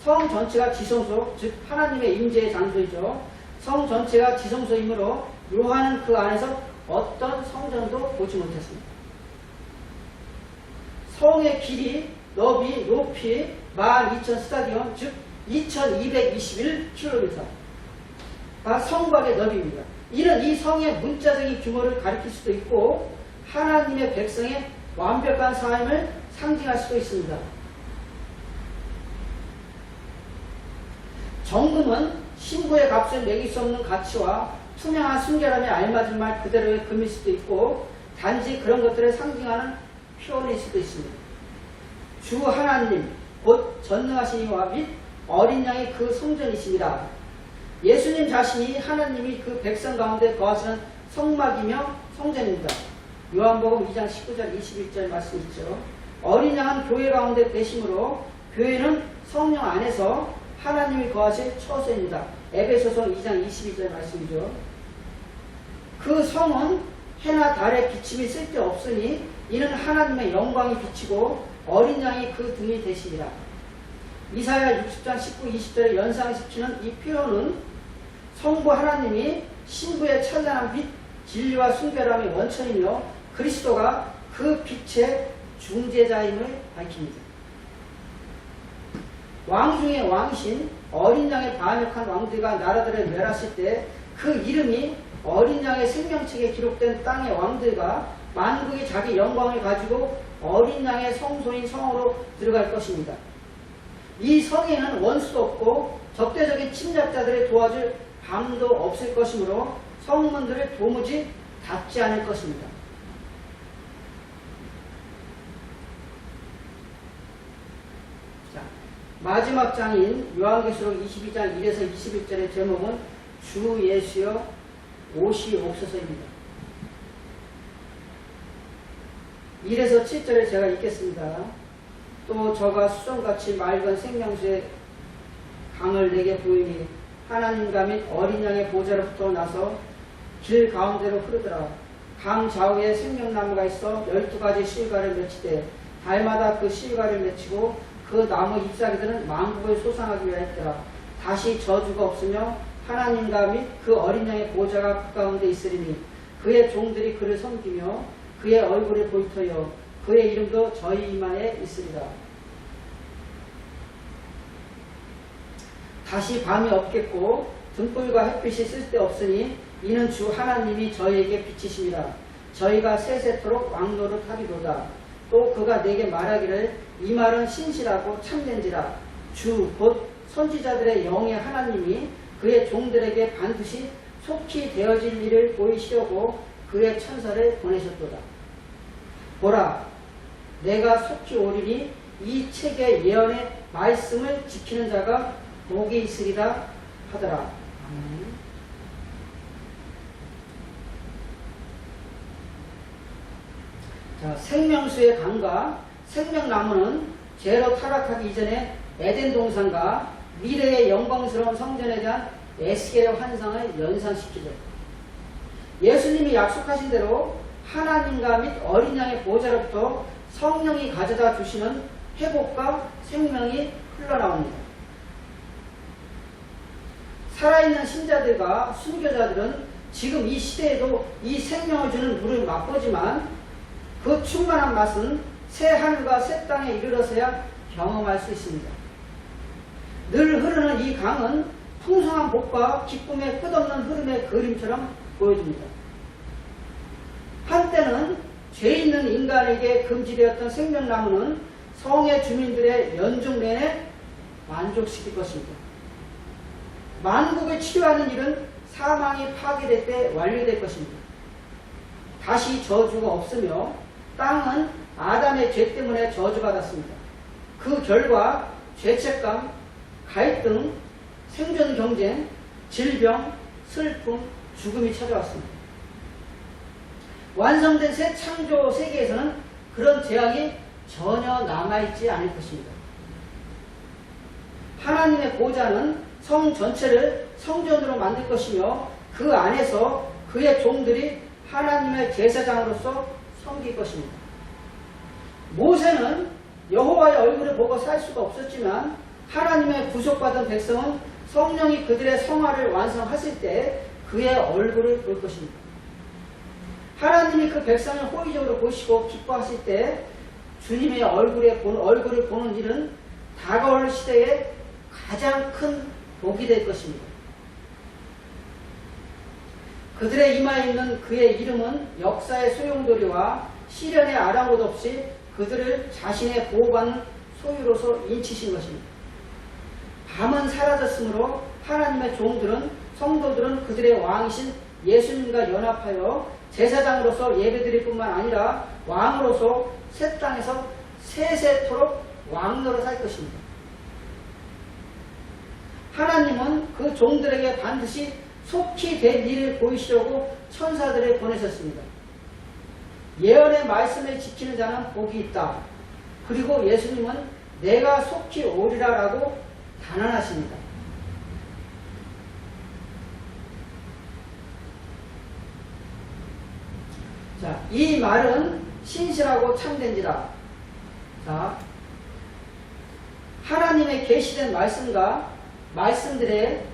A: 성 전체가 지성소, 즉 하나님의 임재의 장소이죠. 성 전체가 지성소이므로 요한은 그 안에서 어떤 성전도 보지 못했습니다. 성의 길이, 너비, 높이 12,000 스타디온, 즉 2221km가 성곽의 너비입니다. 이는 이 성의 문자적인 규모를 가리킬 수도 있고 하나님의 백성의 완벽한 삶을 상징할 수도 있습니다. 정금은 신부의 값을 매길 수 없는 가치와 투명한 순결함에 알맞은 말 그대로의 금일 수도 있고 단지 그런 것들을 상징하는 표현일 수도 있습니다. 주 하나님 곧 전능하신 이와 및 어린 양이 그 성전이십니다. 예수님 자신이 하나님이 그 백성 가운데 거하시는 성막이며 성전입니다. 요한복음 2장 19절 21절 말씀 있죠. 어린 양은 교회 가운데 계심으로 교회는 성령 안에서 하나님이 거하실 처소입니다. 에베소서 2장 22절 말씀이죠. 그 성은 해나 달의 비침이 쓸데없으니 이는 하나님의 영광이 비치고 어린 양이 그 등이 되시리라. 이사야 60장 19, 20절에 연상시키는 이 표현은 성부 하나님이 신부의 찬란한 빛, 진리와 순결함의 원천이며 그리스도가 그 빛의 중재자임을 밝힙니다. 왕 중의 왕이신 어린 양의 반역한 왕들과 나라들을 멸하실 때 그 이름이 어린 양의 생명책에 기록된 땅의 왕들과 만국이 자기 영광을 가지고 어린 양의 성소인 성으로 들어갈 것입니다. 이 성에는 원수도 없고 적대적인 침략자들을 도와줄 밤도 없을 것이므로 성문들을 도무지 닫지 않을 것입니다. 자, 마지막 장인 요한계시록 22장 1에서 21절의 제목은 주 예수여 오시옵소서입니다. 1에서 7절에 제가 읽겠습니다. 또 저가 수정같이 맑은 생명수의 강을 내게 보이니 하나님과 및 어린 양의 보좌로부터 나서 길 가운데로 흐르더라. 강 좌우에 생명나무가 있어 12가지 실과를 맺히되 달마다 그 시위가를 맺히고 그 나무 잎사귀들은 만국을 소상하기 위하여 했더라. 다시 저주가 없으며 하나님과 및 그 어린 양의 보좌가 그 가운데 있으리니 그의 종들이 그를 섬기며 그의 얼굴을 보이터여 그의 이름도 저희 이마에 있으리라. 다시 밤이 없겠고 등불과 햇빛이 쓸데없으니 이는 주 하나님이 저희에게 비치심이라. 저희가 세세토록 왕노릇 하리로다. 또 그가 내게 말하기를 이 말은 신실하고 참된지라. 주 곧 선지자들의 영의 하나님이 그의 종들에게 반드시 속히 되어질 일을 보이시려고 그의 천사를 보내셨도다. 보라, 내가 속히 오리니 이 책의 예언의 말씀을 지키는 자가 복이 있으리라 하더라. 자, 생명수의 강과 생명나무는 죄로 타락하기 이전에 에덴 동산과 미래의 영광스러운 성전에 대한 에스겔의 환상을 연상시키죠. 예수님이 약속하신 대로 하나님과 및 어린 양의 보좌로부터 성령이 가져다 주시는 회복과 생명이 흘러나옵니다. 살아있는 신자들과 순교자들은 지금 이 시대에도 이 생명을 주는 물을 맛보지만 그 충만한 맛은 새 하늘과 새 땅에 이르러서야 경험할 수 있습니다. 늘 흐르는 이 강은 풍성한 복과 기쁨의 끝없는 흐름의 그림처럼 보여집니다. 한때는 죄 있는 인간에게 금지되었던 생명나무는 성의 주민들의 연중 내내 만족시킬 것입니다. 만국을 치료하는 일은 사망이 파괴될 때 완료될 것입니다. 다시 저주가 없으며 땅은 아담의 죄 때문에 저주받았습니다. 그 결과 죄책감, 갈등, 생존 경쟁, 질병, 슬픔, 죽음이 찾아왔습니다. 완성된 새 창조 세계에서는 그런 재앙이 전혀 남아있지 않을 것입니다. 하나님의 보좌는 성 전체를 성전으로 만들 것이며 그 안에서 그의 종들이 하나님의 제사장으로서 섬길 것입니다. 모세는 여호와의 얼굴을 보고 살 수가 없었지만 하나님의 구속받은 백성은 성령이 그들의 성화를 완성하실 때 그의 얼굴을 볼 것입니다. 하나님이 그 백성을 호의적으로 보시고 기뻐하실 때 주님의 얼굴을 보는 일은 다가올 시대에 가장 큰 복이 될 것입니다. 그들의 이마에 있는 그의 이름은 역사의 소용돌이와 시련의 아랑곳 없이 그들을 자신의 보호받는 소유로서 인치신 것입니다. 밤은 사라졌으므로 하나님의 종들은 성도들은 그들의 왕이신 예수님과 연합하여 제사장으로서 예배드릴 뿐만 아니라 왕으로서 새 땅에서 세세토록 왕노릇 할 것입니다. 하나님은 그 종들에게 반드시 속히 될 일을 보이시려고 천사들을 보내셨습니다. 예언의 말씀을 지키는 자는 복이 있다. 그리고 예수님은 내가 속히 오리라 라고 단언하십니다. 자, 이 말은 신실하고 참된지라. 자, 하나님의 계시된 말씀과 말씀들의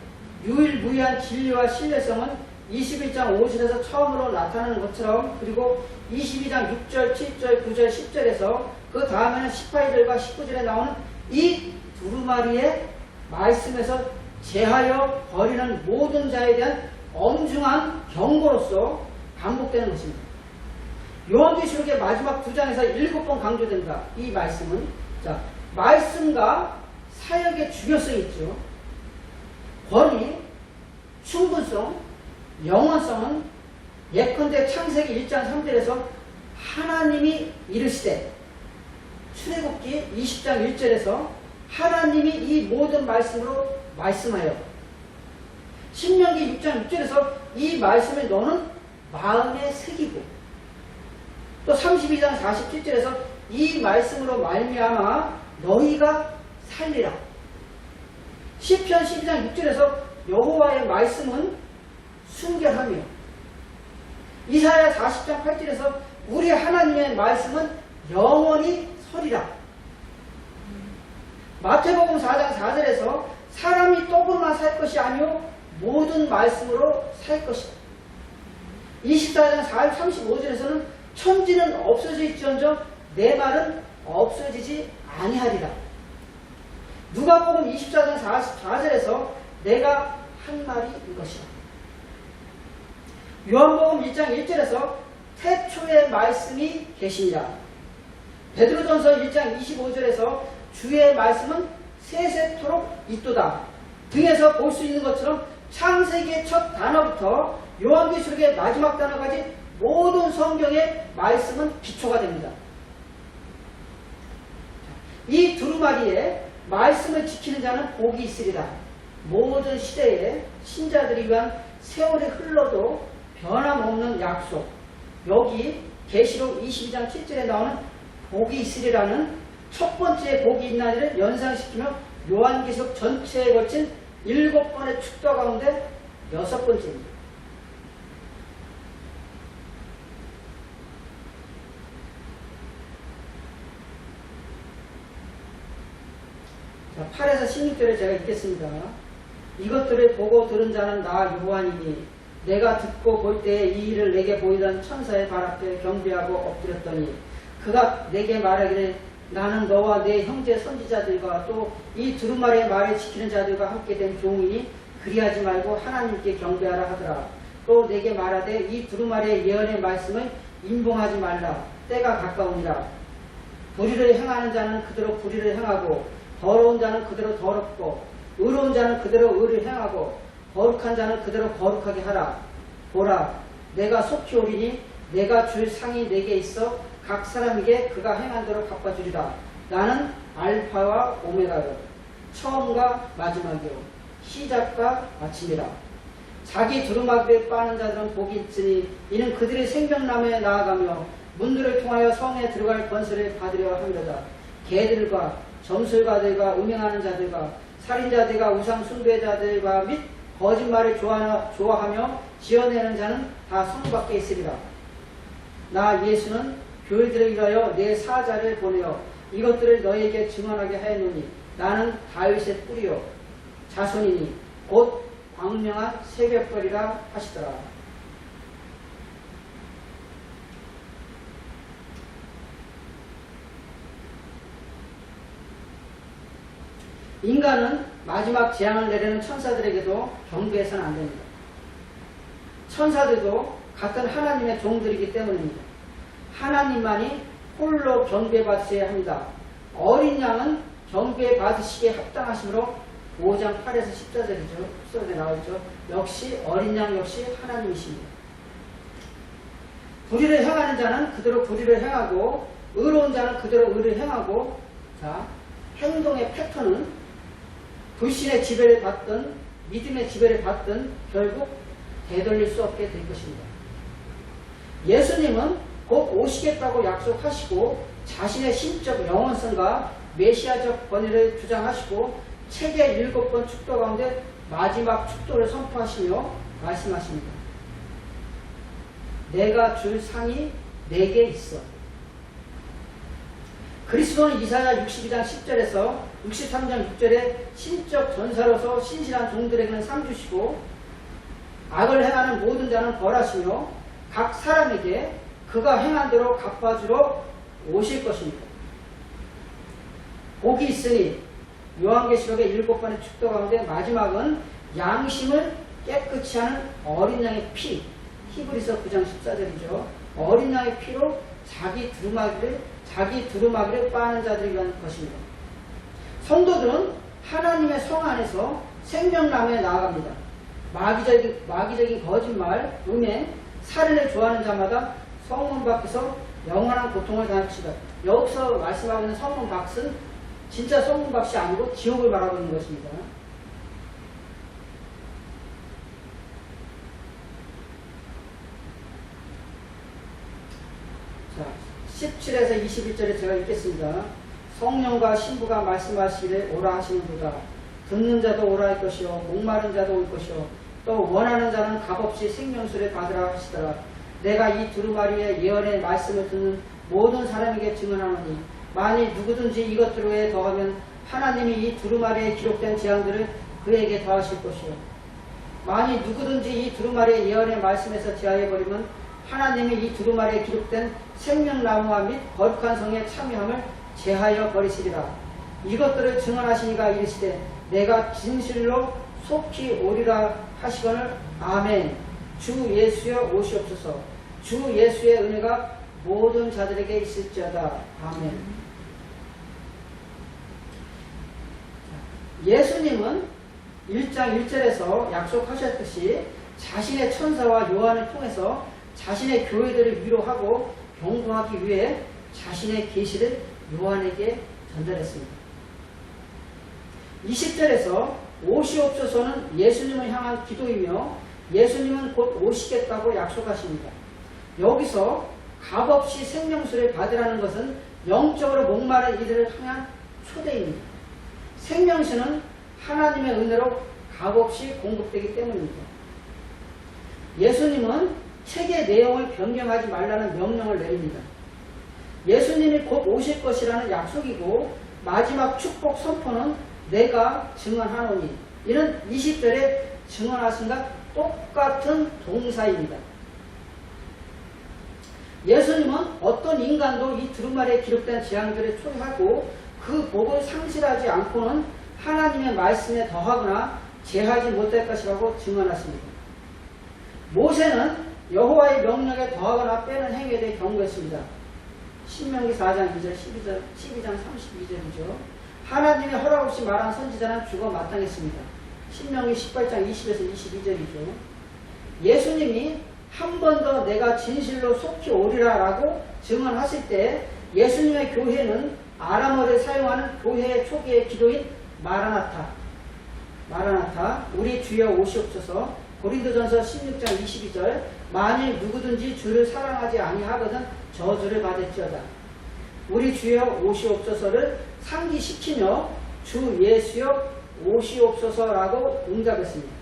A: 유일무이한 진리와 신뢰성은 21장 5절에서 처음으로 나타나는 것처럼, 그리고 22장 6절, 7절, 9절, 10절에서 그 다음에는 18절과 19절에 나오는 이 두루마리의 말씀에서 제하여 버리는 모든 자에 대한 엄중한 경고로서 반복되는 것입니다. 요한계시록의 마지막 2장에서 7번 강조된다. 이 말씀은, 자, 말씀과 사역의 중요성이 있죠. 권위, 충분성, 영원성은 예컨대 창세기 1장 3절에서 하나님이 이르시되, 출애굽기 20장 1절에서 하나님이 이 모든 말씀으로 말씀하여, 신명기 6장 6절에서 이 말씀을 너는 마음에 새기고, 또 32장 47절에서 이 말씀으로 말미암아 너희가 살리라. 시편 12장 6절에서 여호와의 말씀은 순결하며, 이사야 40장 8절에서 우리 하나님의 말씀은 영원히 서리라. 마태복음 4장 4절에서 사람이 떡으로만 살 것이 아니요 모든 말씀으로 살 것이다. 24장 35절에서는 천지는 없어질지언정 내 말은 없어지지 아니하리라. 누가복음 24장 44절에서 내가 한 말이 이것이다. 요한복음 1장 1절에서 태초의 말씀이 계시니라. 베드로전서 1장 25절에서 주의 말씀은 세세토록 있도다 등에서 볼 수 있는 것처럼 창세기의 첫 단어부터 요한계시록의 마지막 단어까지 모든 성경의 말씀은 기초가 됩니다. 이 두루마리에 말씀을 지키는 자는 복이 있으리라. 모든 시대에 신자들이 위한 세월이 흘러도 변함없는 약속. 여기 계시록 22장 7절에 나오는 복이 있으리라는 첫 번째 복이 있나니를 연상시키며 요한계시록 전체에 걸친 7번의 축도 가운데 6번째입니다. 자, 8에서 16절에 제가 읽겠습니다. 이것들을 보고 들은 자는 나 요한이니 내가 듣고 볼 때에 이 일을 내게 보이던 천사의 발 앞에 경배하고 엎드렸더니 그가 내게 말하기를 나는 너와 내 형제 선지자들과 또 이 두루마리의 말을 지키는 자들과 함께 된 종이니 그리하지 말고 하나님께 경배하라 하더라. 또 내게 말하되 이 두루마리의 예언의 말씀을 인봉하지 말라. 때가 가까우니라. 불의를 행하는 자는 그대로 불의를 행하고 더러운 자는 그대로 더럽고 의로운 자는 그대로 의를 행하고 거룩한 자는 그대로 거룩하게 하라. 보라, 내가 속히 오리니 내가 줄 상이 내게 있어 각 사람에게 그가 행한 대로 갚아주리라. 나는 알파와 오메가요 처음과 마지막이요 시작과 마침이라. 자기 두루마기에 빠는 자들은 복이 있으니 이는 그들이 생명나무에 나아가며 문들을 통하여 성에 들어갈 권세를 받으려 함이로다. 개들과 점술가들과 음행하는 자들과 살인자들과 우상 숭배자들과 및 거짓말을 좋아하며 지어내는 자는 다 성 밖에 있으리라. 나 예수는 교회들을 위하여 내 사자를 보내어 이것들을 너에게 증언하게 하였노니 나는 다윗의 뿌리요 자손이니 곧 광명한 새벽별이라 하시더라. 인간은 마지막 재앙을 내리는 천사들에게도 경배해서는 안 됩니다. 천사들도 같은 하나님의 종들이기 때문입니다. 하나님만이 홀로 경배받으셔야 합니다. 어린 양은 경배받으시기에 합당하심으로 5장 8에서 14절이죠. 수업에 나오죠. 역시 어린 양 역시 하나님이십니다. 불의를 행하는 자는 그대로 불의를 행하고 의로운 자는 그대로 의를 행하고 자 행동의 패턴은 불신의 지배를 받든 믿음의 지배를 받든 결국 되돌릴 수 없게 될 것입니다. 예수님은 곧 오시겠다고 약속하시고 자신의 신적 영원성과 메시아적 권위를 주장하시고 책의 7번 축도 가운데 마지막 축도를 선포하시며 말씀하십니다. 내가 줄 상이 내게 있어. 그리스도는 이사야 62장 10절에서 63장 6절에 신적 전사로서 신실한 종들에게는 상 주시고 악을 행하는 모든 자는 벌하시며 각 사람에게 그가 행한 대로 갚아주러 오실 것입니다. 복이 있으니 요한계시록의 7번의 축도 가운데 마지막은 양심을 깨끗이 하는 어린 양의 피, 히브리서 9장 14절이죠. 어린 양의 피로 자기 두루마기를 빠는 자들을 위한 것입니다. 성도들은 하나님의 성 안에서 생명나무에 나아갑니다. 마귀적인 거짓말, 음행, 살인을 좋아하는 자마다 성문 밖에서 영원한 고통을 당할 것이다. 여기서 말씀하고 있는 성문 밖은 진짜 성문 밖이 아니고 지옥을 말하고 있는 것입니다. 자, 17에서 21절에 제가 읽겠습니다. 성령과 신부가 말씀하시기를 오라 하시는도다. 듣는 자도 오라 할 것이요 목마른 자도 올 것이요 또 원하는 자는 값없이 생명수를 받으라 하시더라. 내가 이 두루마리의 예언의 말씀을 듣는 모든 사람에게 증언하노니 만일 누구든지 이것들로 에 더하면 하나님이 이 두루마리에 기록된 재앙들을 그에게 더하실 것이요. 만일 누구든지 이 두루마리의 예언의 말씀에서 제하여버리면 하나님이 이 두루마리에 기록된 생명나무와 및 거룩한 성에 참여함을 제하여 버리시리라. 이것들을 증언하시니가 이르시되 내가 진실로 속히 오리라 하시거늘. 아멘. 주 예수여 오시옵소서. 주 예수의 은혜가 모든 자들에게 있을지어다. 아멘. 예수님은 1장 1절에서 약속하셨듯이 자신의 천사와 요한을 통해서 자신의 교회들을 위로하고 경고하기 위해 자신의 계시를 요한에게 전달했습니다. 20절에서 오시옵소서는 예수님을 향한 기도이며 예수님은 곧 오시겠다고 약속하십니다. 여기서 값없이 생명수를 받으라는 것은 영적으로 목마른 이들을 향한 초대입니다. 생명수는 하나님의 은혜로 값없이 공급되기 때문입니다. 예수님은 책의 내용을 변경하지 말라는 명령을 내립니다. 예수님이 곧 오실 것이라는 약속이고 마지막 축복 선포는 내가 증언하노니, 이는 20절에 증언하신과 똑같은 동사입니다. 예수님은 어떤 인간도 이 두루마리에 기록된 재앙들을 초래하고 그 복을 상실하지 않고는 하나님의 말씀에 더하거나 제하지 못할 것이라고 증언하십니다. 모세는 여호와의 명령에 더하거나 빼는 행위에 대해 경고했습니다. 신명기 4장 2절, 12장 32절이죠. 하나님의 허락 없이 말한 선지자는 죽어 마땅했습니다. 신명기 18장 20에서 22절이죠. 예수님이 한 번 더 내가 진실로 속히 오리라 라고 증언하실 때 예수님의 교회는 아람어를 사용하는 교회의 초기의 기도인 마라나타, 우리 주여 오시옵소서. 고린도전서 16장 22절, 만일 누구든지 주를 사랑하지 아니하거든 저주를 받을지어다. 우리 주여 오시옵소서를 상기시키며 주 예수여 오시옵소서라고 응답했습니다.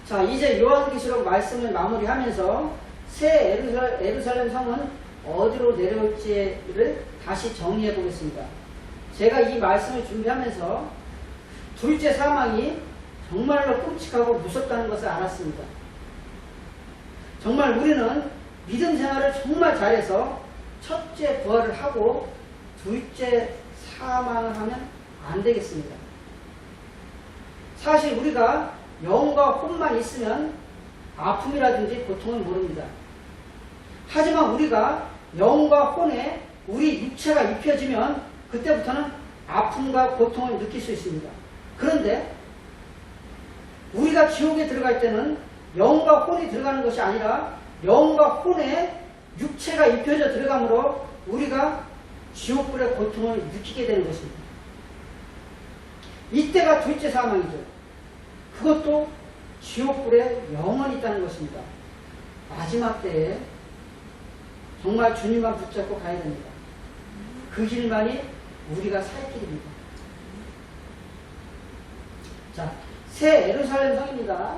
A: 자, 이제 요한계시록 말씀을 마무리하면서 새 예루살렘 성은 어디로 내려올지를 다시 정리해 보겠습니다. 제가 이 말씀을 준비하면서 둘째 사망이 정말로 끔찍하고 무섭다는 것을 알았습니다. 정말 우리는 믿음 생활을 정말 잘해서 첫째 부활을 하고 둘째 사망을 하면 안 되겠습니다. 사실 우리가 영과 혼만 있으면 아픔이라든지 고통을 모릅니다. 하지만 우리가 영과 혼에 우리 육체가 입혀지면 그때부터는 아픔과 고통을 느낄 수 있습니다. 그런데 우리가 지옥에 들어갈 때는 영과 혼이 들어가는 것이 아니라 영과 혼에 육체가 입혀져 들어가므로 우리가 지옥불의 고통을 느끼게 되는 것입니다. 이때가 둘째 사망이죠. 그것도 지옥불에 영원히 있다는 것입니다. 마지막 때에 정말 주님만 붙잡고 가야 됩니다. 그 길만이 우리가 살 길입니다. 자, 새 예루살렘 성입니다.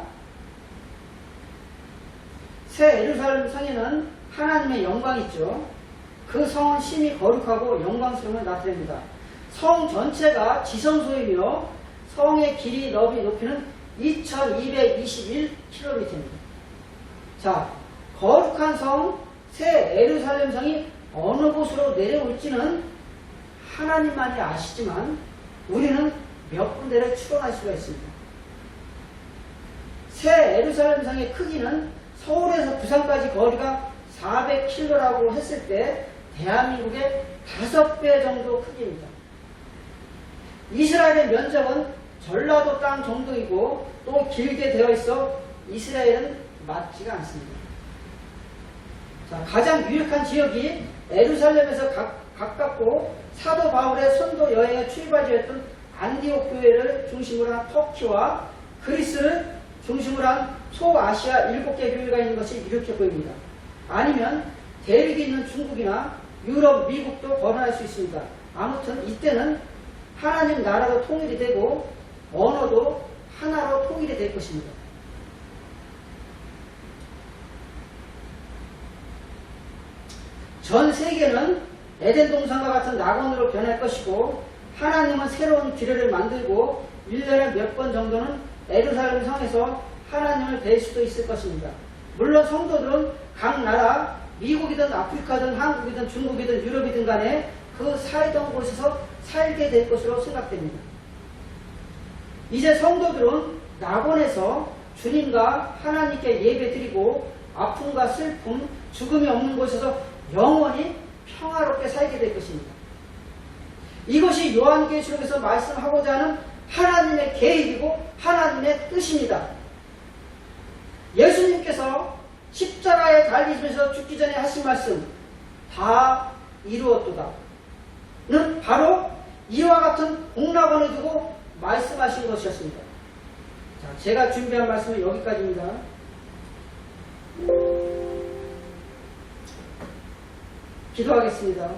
A: 새 예루살렘 성에는 하나님의 영광이 있죠. 그 성은 심히 거룩하고 영광스러움을 나타냅니다. 성 전체가 지성소이며 성의 길이 너비 높이는 2221km입니다. 자, 거룩한 성, 새 예루살렘 성이 어느 곳으로 내려올지는 하나님만이 아시지만 우리는 몇 군데를 추론할 수가 있습니다. 새 예루살렘 성의 크기는 서울에서 부산까지 거리가 400km라고 했을 때 대한민국의 5배 정도 크기입니다. 이스라엘의 면적은 전라도 땅 정도이고 또 길게 되어 있어 이스라엘은 맞지가 않습니다. 자, 가장 유력한 지역이 예루살렘에서 가깝고 사도 바울의 선도 여행의 출발지였던 안디옥 교회를 중심으로 한 터키와 그리스를 중심으로 한 소아시아 7개 교회가 있는 것이 유력해 보입니다. 아니면 대륙이 있는 중국이나 유럽, 미국도 거론할 수 있습니다. 아무튼 이때는 하나님 나라도 통일이 되고 언어도 하나로 통일이 될 것입니다. 전 세계는 에덴 동산과 같은 낙원으로 변할 것이고 하나님은 새로운 기회를 만들고 1년에 몇 번 정도는 예루살렘 성에서 하나님을 뵐 수도 있을 것입니다. 물론 성도들은 각 나라 미국이든 아프리카든 한국이든 중국이든 유럽이든 간에 그 살던 곳에서 살게 될 것으로 생각됩니다. 이제 성도들은 낙원에서 주님과 하나님께 예배드리고 아픔과 슬픔, 죽음이 없는 곳에서 영원히 평화롭게 살게 될 것입니다. 이것이 요한계시록에서 말씀하고자 하는 하나님의 계획이고 하나님의 뜻입니다. 예수님께서 십자가에 달리시면서 죽기 전에 하신 말씀 다 이루었도다 는 바로 이와 같은 복락원을 두고 말씀하신 것이었습니다. 자, 제가 준비한 말씀은 여기까지입니다. 기도하겠습니다.